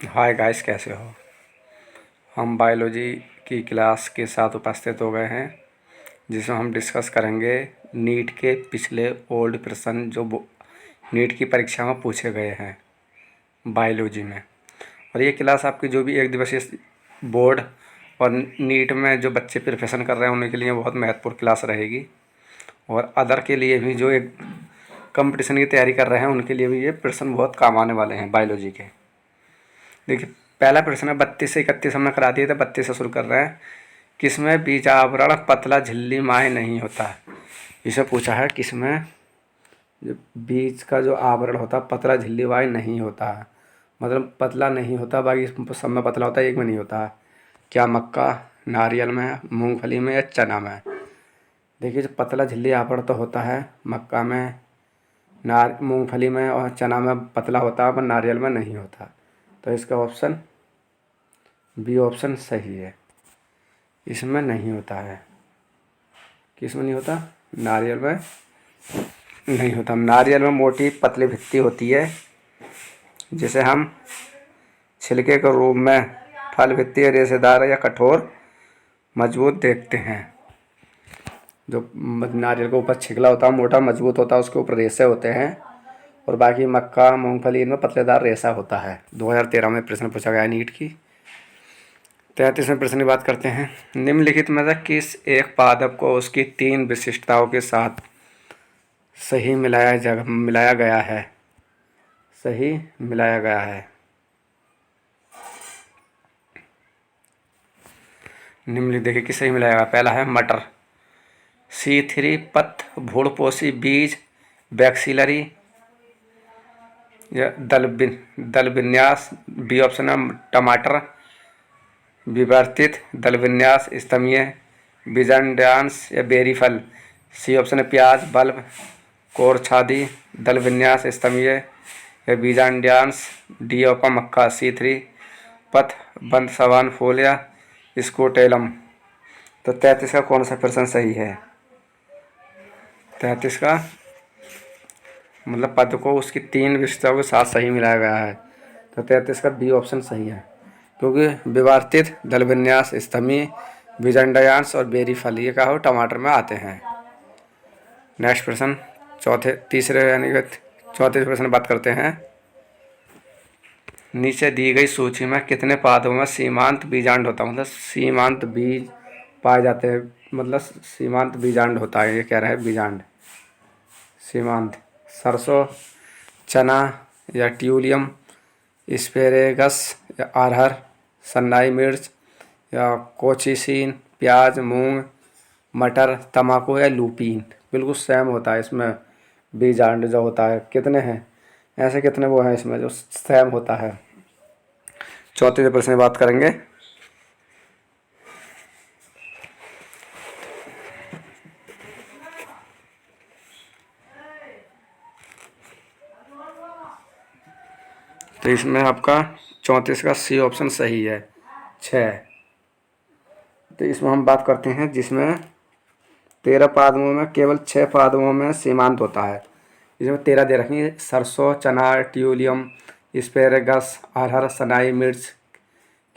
Hi guys, कैसे हो। हम बायोलॉजी की क्लास के साथ उपस्थित हो गए हैं, जिसमें हम डिस्कस करेंगे नीट के पिछले ओल्ड प्रश्न जो नीट की परीक्षा में पूछे गए हैं बायोलॉजी में। और ये क्लास आपकी जो भी एक दिवसीय बोर्ड और नीट में जो बच्चे प्रिपरेशन कर रहे हैं उनके लिए बहुत महत्वपूर्ण क्लास रहेगी। और अदर के लिए भी जो एक कंपटीशन की तैयारी कर रहे हैं उनके लिए भी ये प्रश्न बहुत काम आने वाले हैं बायोलॉजी के। देखिए, पहला प्रश्न है 32 से 31 हमने करा दिया था, 32 से शुरू कर रहे हैं। किसमें बीज आवरण पतला झिल्ली माह नहीं होता है। इसे पूछा है किसमें जो बीज का जो आवरण होता है पतला झिल्ली वाय नहीं होता है, मतलब पतला नहीं होता, बाकी सब में पतला होता है, एक में नहीं होता है। क्या मक्का, नारियल में, मूंगफली में या चना में। देखिए, जो पतला झिल्ली आवरण तो होता है मक्का में, मूंगफली में और चना में पतला होता है, पर नारियल में नहीं होता। तो इसका ऑप्शन बी ऑप्शन सही है, इसमें नहीं होता है। किस में नहीं होता? नारियल में नहीं होता। नारियल में मोटी पतली भित्ति होती है, जिसे हम छिलके के रूप में फल भित्ति रेशेदार या कठोर मजबूत देखते हैं। जो नारियल के ऊपर छिकला होता है मोटा मजबूत होता है, उसके ऊपर रेशे होते हैं, और बाकी मक्का मूंगफली इनमें पतलेदार रेशा होता है। 2013 में प्रश्न पूछा गया नीट की। 33वें प्रश्न की बात करते हैं। निम्नलिखित में से किस एक पादप को उसकी 3 विशिष्टताओं के साथ सही मिलाया गया है? सही मिलाया गया है। निम्नलिखित देखिए किस सही मिलाया गया। पहला है मटर, C3 पत्त भूड़पोषी बीज बैक्सीलरी या दल विन्यास। बी ऑप्शन है टमाटर विवर्तित दल विन्यास स्तमीय बीजांडांश या बेरी फल। सी ऑप्शन है प्याज बल्ब कोरछादी दल विन्यास स्तमीय या बीजांडांश। डी ऑप्शन मक्का C3 पथ बंद सवान फूल या स्कोटेलम। तो 33 का कौन सा प्रश्न सही है? 33 का मतलब पद को उसकी 3 विशेषताओं के साथ सही मिलाया गया है। तो 33 का बी ऑप्शन सही है, क्योंकि विवर्तित दल विन्यास स्तमी बीजांडांश और बेरी फल ये क्या हो टमाटर में आते हैं। नेक्स्ट प्रश्न तीसरे यानी कि 34 प्रश्न बात करते हैं। नीचे दी गई सूची में कितने पादपों में सीमांत बीजांड होता है, मतलब सीमांत बीज पाए जाते हैं, मतलब सीमांत बीजांड होता है। ये कह रहा है बीजांड सीमांत। सरसों, चना या ट्यूलियम, एस्पेरेगस या अरहर, सन्नाई मिर्च या कोचिसीन, प्याज, मूंग, मटर, तम्बाकू या लूपीन। बिल्कुल सेम होता है इसमें बीजांड जो होता है। कितने हैं ऐसे, कितने वो हैं इसमें जो सेम होता है। 34 प्रश्न बात करेंगे। तो इसमें आपका 34 का सी ऑप्शन सही है 6। तो इसमें हम बात करते हैं जिसमें 13 पादपों में केवल 6 पादपों में सीमांत होता है। इसमें 13 दे रखी है। सरसों, चना, ट्यूलियम, एस्पेरेगस, अरहर, सनाई मिर्च,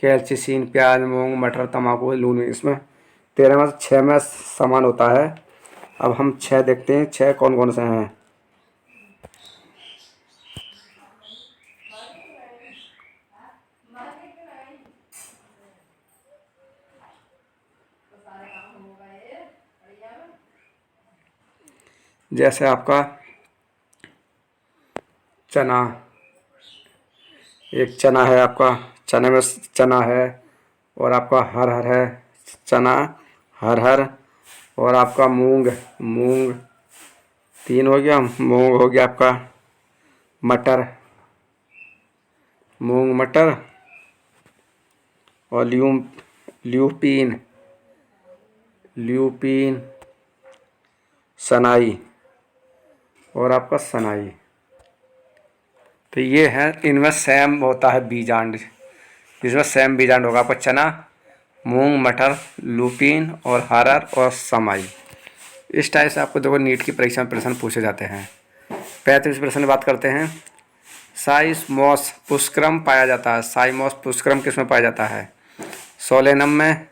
कैल्चिसिन, प्याज, मूंग, मटर, तम्बाकू, लून। इसमें 13 में से 6 में समान होता है। अब हम 6 देखते हैं, 6 कौन कौन से हैं। जैसे आपका चना, एक चना है आपका, चने में चना है, और आपका हरहर है, चना हरहर, और आपका मूंग, मूंग 3 हो गया। मूंग हो गया आपका, मटर, मूंग मटर, और ल्यूपीन, ल्यूपीन, सनाई, और आपका सनाई। तो ये है, इनमें सेम होता है बीजांड। इसमें सेम बीजांड होगा आपका चना, मूंग, मटर, लूपीन और हरर और समाई। इस टाइप से आपको देखो नीट की परीक्षा में प्रश्न पूछे जाते हैं। 35 प्रश्न बात करते हैं। साइमोस पुष्करम पाया जाता है। साइमोस पुष्करम किस में पाया जाता है? सोलेनम में,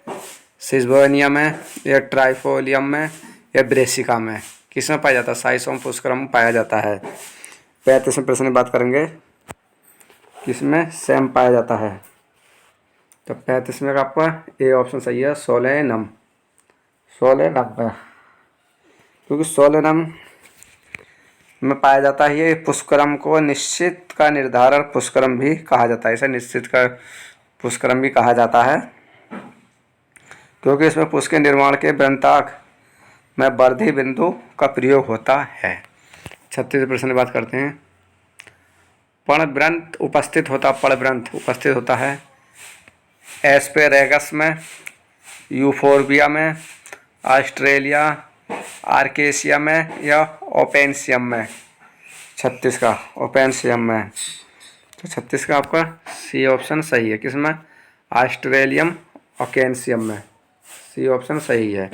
सिजोनिया में, या ट्राइफोलियम में, या ब्रेसिका में? किस में पाया जाता है? साइमोस पुष्करम पाया जाता है। 35वें प्रश्न में बात करेंगे किसमें सेम पाया जाता है। तो 35वें का आपका ए ऑप्शन सही है, सोलेनम। सोलेनम में, क्योंकि सोलेनम में पाया जाता है। ये पुष्करम को निश्चित का निर्धारक पुष्करम भी कहा जाता है। इसे निश्चित का पुष्करम भी कहा जाता है क्योंकि इसमें पुष्प के निर्माण के वृत्तांक में वृद्धि बिंदु का प्रयोग होता है। 36वें प्रश्न की बात करते हैं। पर्णवृंत उपस्थित होता है एस्पेरेगस में, यूफोर्बिया में, ऑस्ट्रेलिया, आर्केसिया में, या ओपेनसियम में? 36 का ओपेनसियम में। तो 36 का आपका सी ऑप्शन सही है। किसमें? ऑस्ट्रेलियम ओकेनसियम में। सी ऑप्शन सही है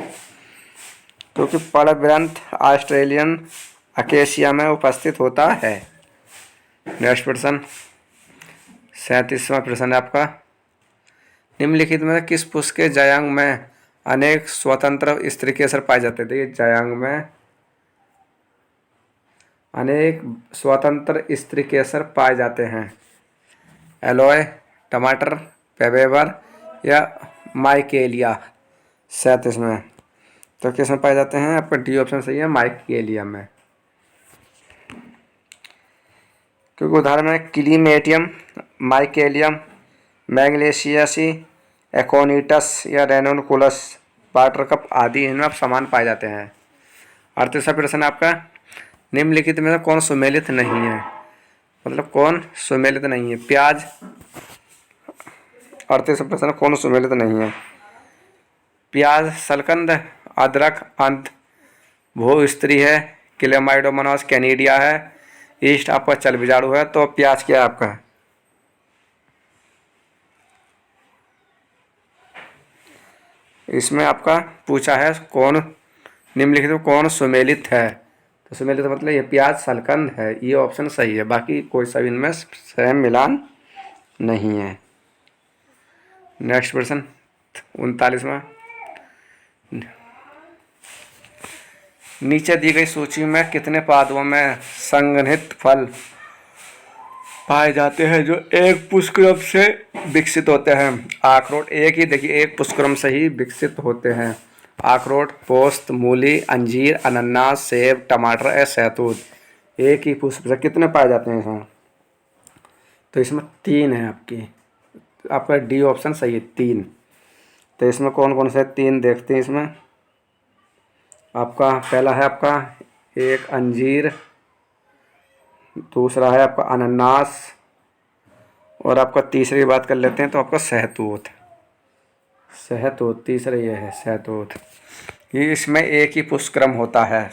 क्योंकि पर्णवृंत ऑस्ट्रेलियन अकेसिया में उपस्थित होता है। नेक्स्ट प्रश्न 37वां प्रश्न है आपका। निम्नलिखित में किस पुष्प के जायांग में अनेक स्वतंत्र स्त्री केसर पाए जाते थे? जायांग में अनेक स्वतंत्र स्त्री केसर पाए जाते हैं। एलोए, टमाटर, पेबेवर, या माइकेलिया? 37 में। तो किस में पाए जाते हैं? आपका डी ऑप्शन सही है, माइकेलिया में। क्योंकि उदाहरण में क्लीमेटियम, माइकेलियम, मैग्नेशियासी, एकोनिटस, या रेनोकुलस, वाटरकप आदि इनमें आप समान पाए जाते हैं। 38वां प्रश्न आपका। निम्नलिखित में कौन सुमेलित नहीं है? मतलब कौन सुमेलित नहीं है? प्याज। 38वां प्रश्न, कौन सुमेलित नहीं है? प्याज, सलकंद, अदरक, अंत, भूस्त्री है, क्लेमाइडोमोनास कैनिडिया है, ईस्ट आपका चल बीजाणु है। तो प्याज क्या है आपका? इसमें आपका पूछा है कौन निम्नलिखित में कौन सुमेलित है। तो सुमेलित मतलब ये प्याज, सलकंद है। ये ऑप्शन सही है, बाकी कोई सा इनमें सेम मिलान नहीं है। नेक्स्ट प्रश्न 39वां। नीचे दी गई सूची में कितने पादपों में संघनित फल पाए जाते हैं जो एक पुष्पक्रम से विकसित होते हैं? अखरोट। एक ही देखिए, एक पुष्पक्रम से ही विकसित होते हैं। अखरोट, पोस्त, मूली, अंजीर, अनानास, सेब, टमाटर या शहतूत। एक ही पुष्प से कितने पाए जाते हैं इसमें? तो इसमें 3 है आपका डी ऑप्शन सही है, 3। तो इसमें कौन कौन से 3 देखते हैं इसमें। आपका पहला है आपका एक अंजीर, दूसरा है आपका अनानास, और आपका तीसरी बात कर लेते हैं तो आपका शहतूत। तीसरा ये है शहतूत। ये इसमें एक ही पुष्पक्रम होता है।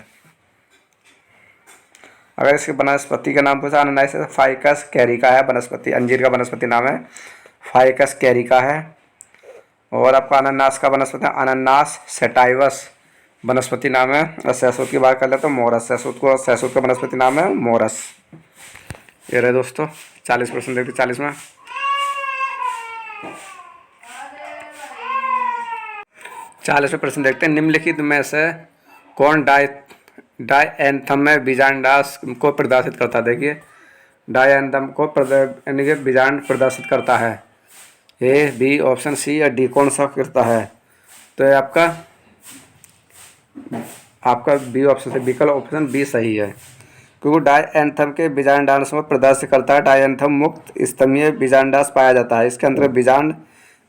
अगर इसके वनस्पति का नाम पूछा, अनानास से फाइकस कैरिका है वनस्पति। अंजीर का वनस्पति नाम है फाइकस कैरिका है। और आपका अनानास का वनस्पति अनानास सैटाइवस वनस्पति नाम है। और शहतूत की बात कर ले तो मोरस। शहतूत का वनस्पति नाम है मोरस। ये रहे दोस्तों 40 प्रश्न देखते। 40वां 40वें प्रश्न देखते हैं। निम्नलिखित में से कौन डायएन्थम में बीजांडास को प्रदर्शित करता है? देखिए, डायएन्थम को बीजांड प्रदर्शित करता है। ए, बी, ऑप्शन सी या डी कौन सा करता है? तो ये आपका बी ऑप्शन से विकल्प ऑप्शन बी सही है क्योंकि डायएन्थम के बीजांडांश में प्रदर्शित करता है। डायएन्थम मुक्त स्तंभीय बीजांडास पाया जाता है। इसके अंदर बीजांड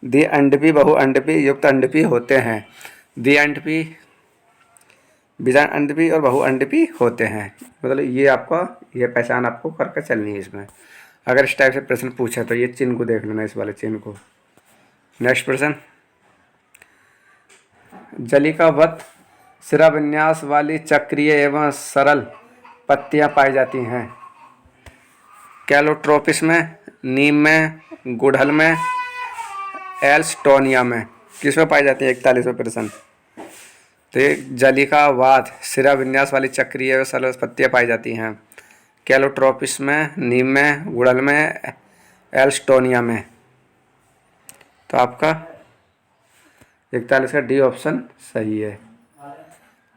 द्विअंडपी, बहुअंडपी, युक्त अंडपी होते हैं। द्विअंडपी, बीजांडपी और बहुअंडपी होते हैं। मतलब ये पहचान आपको करके चलनी है इसमें। अगर इस टाइप से प्रश्न पूछे तो ये चिन्ह को देख लेना, इस वाले चिन्ह को। नेक्स्ट प्रश्न। जलिकावत शिराविन्यास वाली चक्रीय एवं सरल पत्तियां पाई जाती हैं। कैलोट्रोपिस में, नीम में, गुड़हल में, एल्स्टोनिया में। किस में पाई जाती है? 41वां प्रश्न। तो ये जलिकावात शिराविन्यास वाली चक्रीय एवं सरल पत्तियां पाई जाती हैं कैलोट्रोपिस में, नीम में, गुड़हल में, एल्स्टोनिया में। तो आपका 41 का डी ऑप्शन सही है,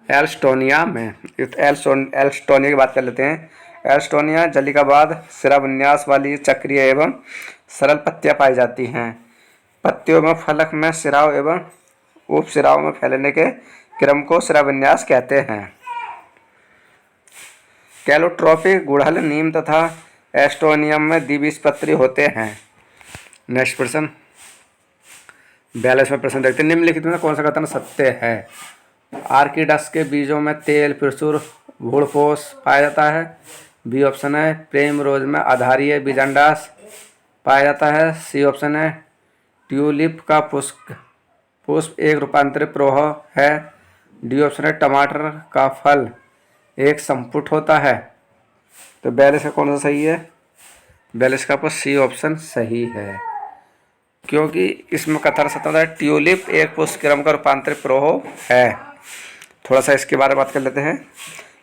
एल्स्टोनिया में। एल्स्टोनिया की बात कर लेते हैं। एल्स्टोनिया जली का बाद सिरा विन्यास वाली चक्रीय एवं सरल पत्तियां पाई जाती हैं। पत्तियों में फलक में सिराओं एवं उपसिराओं में फैलने के क्रम को सिरा विन्यास कहते हैं। कैलोट्रोपी गुड़हल, नीम तथा एस्टोनियम में द्विबीजपत्री होते हैं। नेक्स्ट प्रश्न 42वां प्रश्न देखते हैं। निम्नलिखित में कौन सा कथन सत्य है? आर्किडस के बीजों में तेल, प्रचुर भूणपोष पाया जाता है। बी ऑप्शन है। प्रेम रोज में आधारीय बीजांडास पाया जाता है। सी ऑप्शन है। ट्यूलिप का पुष्प एक रूपांतरित प्रवाह है। डी ऑप्शन है। टमाटर का फल एक संपुट होता है। तो 42 का कौन सा सही है? 42 का आपका सी ऑप्शन सही है, क्योंकि इसमें कथन सत्य होता है ट्यूलिप एक पुष्पक्रम का रूपांतरित प्रवाह है। थोड़ा सा इसके बारे में बात कर लेते हैं।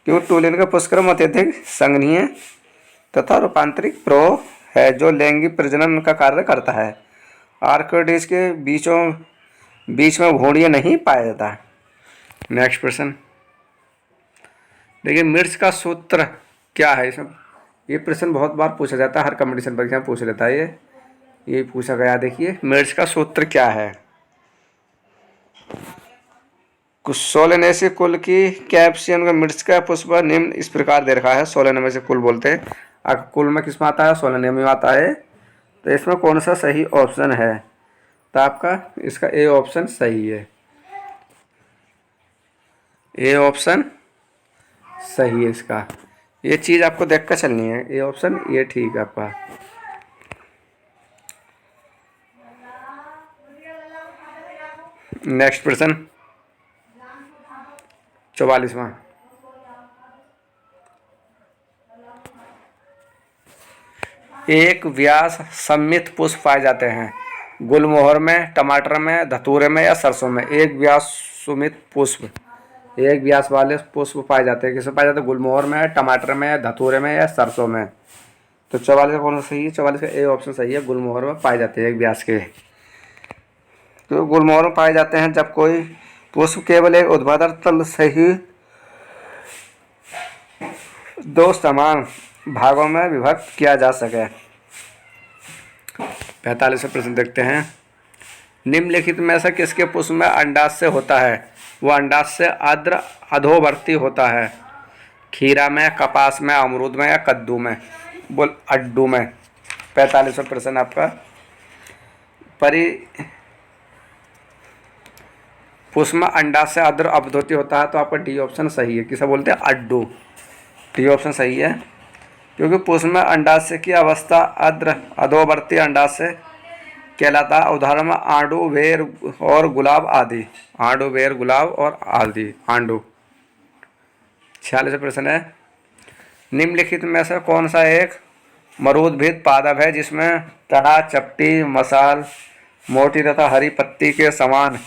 क्योंकि ट्यूलिप का पुष्पक्रम अत्यधिक संघनीय तथा रूपांतरिक प्रवाह है जो लैंगिक प्रजनन का कार्य करता है। आर्किड्स के बीच में भूणिया नहीं पाया जाता। नेक्स्ट प्रश्न देखिए, मिर्च का सूत्र क्या है? इसमें ये प्रश्न बहुत बार पूछा जाता है, हर कंपटीशन परीक्षा में पूछ लेता है ये पूछा गया। देखिए, मिर्च का सूत्र क्या है? सोलेनेसी कुल की कैप्सियन का मिर्च का पुष्प निम्न इस प्रकार दे रखा है। सोलेनेसी कुल बोलते हैं। अगर कुल में किस में आता है? सोलेनेम में आता है। तो इसमें कौन सा सही ऑप्शन है? तो आपका इसका ए ऑप्शन सही है। ए ऑप्शन सही है इसका। ये चीज़ आपको देख कर चलनी है। ए ऑप्शन ये ठीक है आपका। नेक्स्ट प्रश्न 44वां। एक व्यास सममित पुष्प पाए जाते हैं गुलमोहर में, टमाटर में, धतूरे में या सरसों में। एक व्यास सुमित पुष्प, एक व्यास वाले पुष्प पाए जाते हैं। किसमें पाए जाते हैं? गुलमोहर में, टमाटर में, धतूरे में या सरसों में। तो 44 का कौन सा सही है? 44 का ए ऑप्शन सही है। गुलमोहर में पाए जाते हैं एक व्यास के। तो गुलमोहर में पाए जाते हैं जब कोई पुष्प केवल एक ऊर्ध्वाधर तल से ही दो समान भागों में विभक्त किया जा सके। 45वां प्रश्न देखते हैं। निम्नलिखित में से किसके पुष्प में अंडाशय होता है? वो अंडाशय आर्द्र अधोवर्ती होता है। खीरा में, कपास में, अमरूद में या कद्दू में? बोल अड्डू में। 45वां प्रश्न आपका पुष्प में अंडाशय आर्द्र अवधोती होता है। तो आपका डी ऑप्शन सही है। किसे बोलते हैं? अड्डू। डी ऑप्शन सही है, क्योंकि पुष्प में अंडाशय की अवस्था आर्द्र अधोवर्ती अंडाशय कहलाता है। उदाहरण में आंडू, बेर और गुलाब आदि। आंडू, बेर, गुलाब और आदि। आंडू। 46वां प्रश्न है। निम्नलिखित में से कौन सा एक मरूदभिद पादप है जिसमें तना, चपटी, मसाल, मोटी तथा हरी पत्ती के समान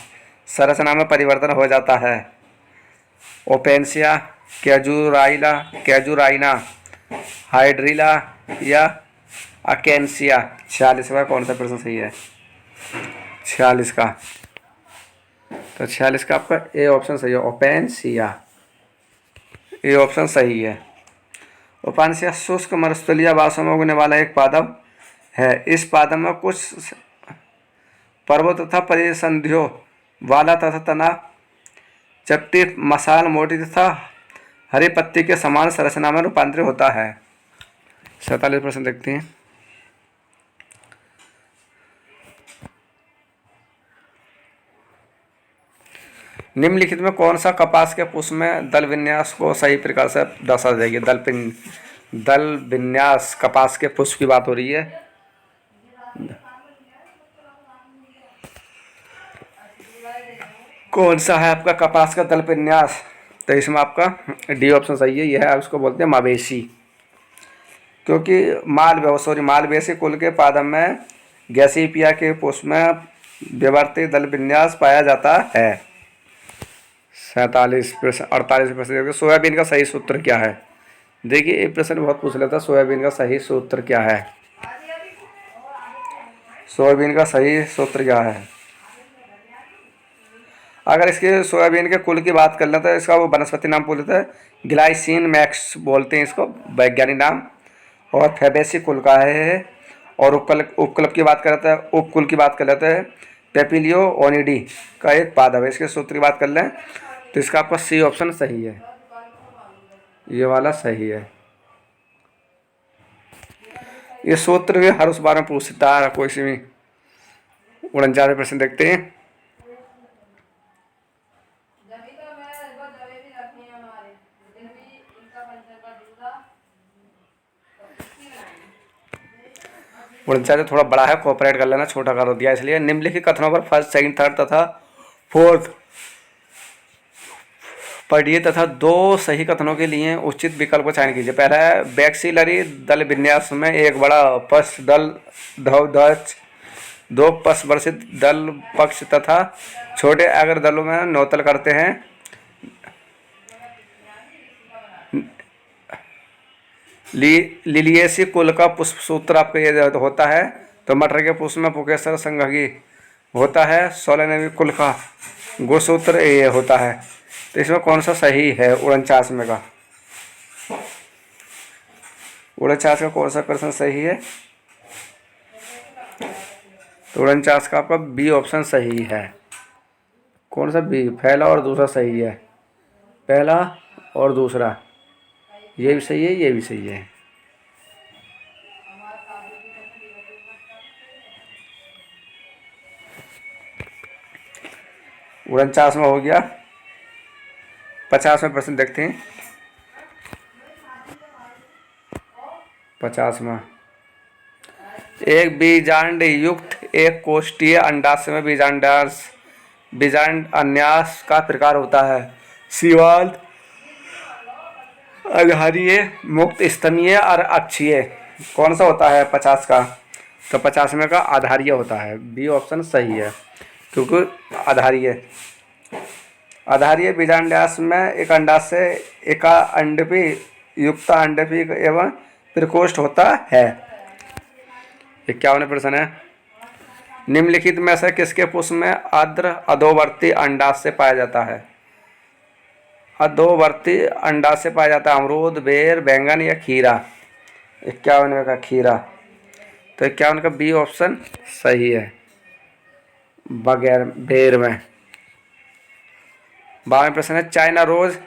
संरचना में परिवर्तन हो जाता है? ओपेंसिया, कैजुराइना, हाइड्रिला या अकेंसिया। 46वां कौन सा प्रश्न सही है? 46 का। तो 46 का आपका ए ऑप्शन सही है। ओपेंसिया, ए ऑप्शन सही है। ओपेंसिया शुष्क मरुस्थलीय आवासों में उगने वाला एक पादप है। इस पादप में कुछ पर्वत तथा परिसंधियों वाला तथा तना, चपटी, मसाल, मोटी तथा हरी पत्ती के समान संरचना में रूपांतरित होता है। 47 प्रश्न देखते हैं। निम्नलिखित में कौन सा कपास के पुष्प में दल विन्यास को सही प्रकार से दर्शा जाएगी? दल विन्यास कपास के पुष्प की बात हो रही है। कौन सा है आपका कपास का दल विन्यास? तो इसमें आपका डी ऑप्शन सही है। यह है, उसको बोलते हैं मवेशी, क्योंकि मालवेसी कुल के पादप में गैसीपिया के पुष्प में विवर्ती दल विन्यास पाया जाता है। 48 प्रश्न 48 प्रश्न। सोयाबीन का सही सूत्र क्या है? देखिए ये प्रश्न बहुत पूछ लेता, सोयाबीन का सही सूत्र क्या है। सोयाबीन का सही सूत्र क्या है। अगर इसके सोयाबीन के कुल की बात कर लें तो इसका वो वनस्पति नाम बोल देते हैं ग्लाइसिन मैक्स बोलते हैं इसको वैज्ञानिक नाम, और फैबेसी कुल का है। और उपकुल की बात कर लेते हैं, उपकुल की बात कर लेते हैं पेपिलियो ओनिडी का एक पादप है। इसके सूत्र की बात कर लें तो इसका आपका सी ऑप्शन सही है, ये वाला सही है। ये सूत्र भी हर उस बार में पूछता है कोई सी भी 49% देखते हैं। उनचास थोड़ा बड़ा है, कोऑपरेट कर लेना, छोटा कर दिया इसलिए। निम्नलिखित कथनों पर फर्स्ट सेकंड थर्ड तथा फोर्थ पढ़िए तथा दो सही कथनों के लिए उचित विकल्प को चयन कीजिए। पहला है बैक्सिलरी दल विन्यास में एक बड़ा पश दल ध्वज, दो पश वर्षित दल पक्ष तथा छोटे अग्र दलों में नौतल करते हैं। लिलिएसी कुल का पुष्प सूत्र आपका ये होता है। तो मटर के पुष्प में पुकेसर संघगी होता है। सोलहवीं कुल का गुणसूत्र ये होता है। तो इसमें कौन सा सही है 49 में का, 49 का कौन सा प्रश्न सही है। तो 49 का आपका बी ऑप्शन सही है। कौन सा बी, पहला और दूसरा सही है, पहला और दूसरा ये भी सही है, ये भी सही है। उनचास में हो गया। 50 में प्रश्न देखते हैं। 50 में एक बीजांड युक्त एक कोष्ठीय अंडाशय में बीजांड अन्यास का प्रकार होता है। सीवाल, आधारीय, मुक्त स्तनीय और अक्षीय। कौन सा होता है 50 का। तो 50 में का आधारीय होता है, बी ऑप्शन सही है क्योंकि आधारीय बीजांडाश में एक अंडाशय एका अंडपी युक्त अंडपी एवं प्रकोष्ठ होता है। 51 प्रश्न है निम्नलिखित में से किसके पुष्प में आर्द्र अधोवर्ती अंडाशय पाया जाता है। अधोवर्ती अंडाशय पाया जाता है अमरूद, बेर, बैंगन या खीरा। 51 का खीरा। तो 51 का बी ऑप्शन सही है, बगैर बेर में। 52 प्रश्न है चाइना रोज,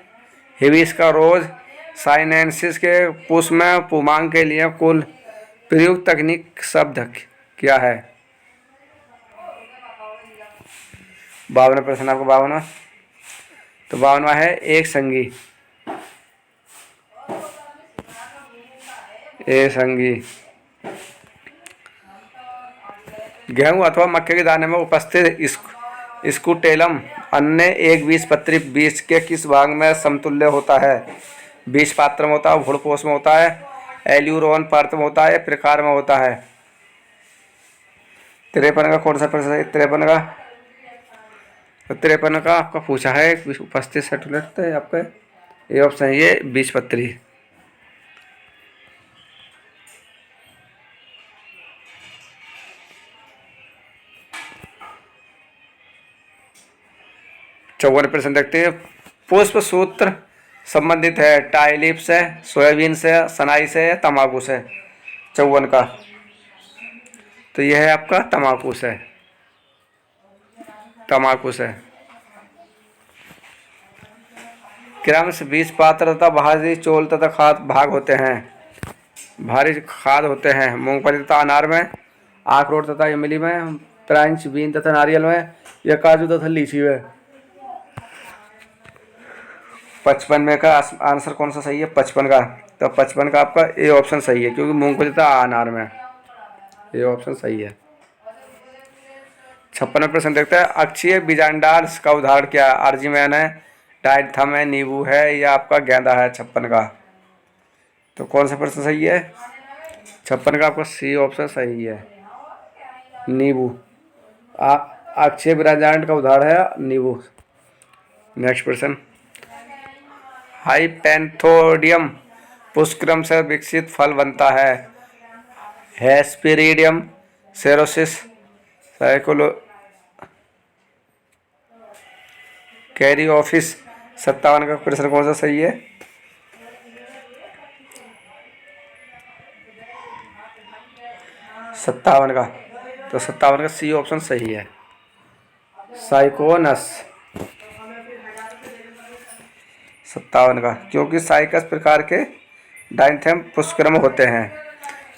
हिबिस्का रोज, साइनेंसिस के पुष्प में पुमांग के लिए कुल प्रयुक्त तकनीक शब्द क्या है। 52 प्रश्न आपको 52। तो 52 है एक संगी, एक संगी। गेहूं अथवा मक्के के दाने में उपस्थित स्कूटेलम अन्य एक बीजपत्री बीज के किस भाग में समतुल्य होता है। बीज पात्र में होता है, भ्रूणपोष में होता है, एल्यूरोन परत में होता है, प्रकार में होता है। 53 का कौन सा प्रश्न है। 53 का आपका पूछा है उपस्थित सेटुलेट है आपका ये ऑप्शन है, ये बीजपत्री। चौवन प्रश्न देखते हैं। पुष्प सूत्र संबंधित है टाइलिप से, सोयाबीन से, सनाई से, तंबाकू से। 54 का तो यह है आपका तंबाकू से, तंबाकू से। क्रमश बीज पात्र तथा भारी चोल तथा खाद भाग होते हैं, भारी खाद होते हैं मूंगफली तथा अनार में, अखरोट तथा इमली में, प्रांच बीन तथा नारियल में, या काजू तथा लीची में। 55 में का आंसर कौन सा सही है 55 का। तो 55 का आपका ए ऑप्शन सही है क्योंकि मूंगफली तथा अनार में, ये ऑप्शन सही है। 56 प्रश्न देखते हैं अक्षीय बीजांडाश का उदाहरण क्या है। अर्जिमैन है, डायथम है, नींबू है, या आपका गेंदा है। 56 का तो कौन सा प्रश्न सही है 56 का आपका सी ऑप्शन सही है, नींबू। अक्षीय बीजांड का उदाहरण है नींबू। नेक्स्ट प्रश्न हाइपेंथोडियम पुष्करम से विकसित फल बनता है। हेस्पेरिडियम सेरोसिस साइकोलो कैरियोफिस। 57 का प्रश्न कौन सा सही है? 57 का, तो 57 का सी ऑप्शन सही है, साइकोनस। 57 का, क्योंकि साइकस प्रकार के डाइंथेम पुष्करम होते हैं।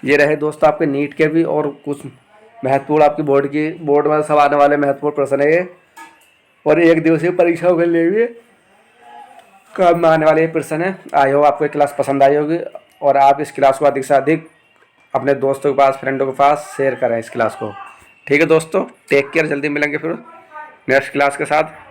ये रहे दोस्तों आपके नीट के भी और कुछ महत्वपूर्ण आपकी बोर्ड में सब आने वाले महत्वपूर्ण प्रश्न है ये, और एक दिवसीय परीक्षा के लिए भी काम में आने वाले ये प्रश्न है। आई होप आपको क्लास पसंद आई होगी, और आप इस क्लास को अधिक से अधिक अपने दोस्तों के पास, फ्रेंडों के पास शेयर करें इस क्लास को। ठीक है दोस्तों, टेक केयर, जल्दी मिलेंगे फिर नेक्स्ट क्लास के साथ।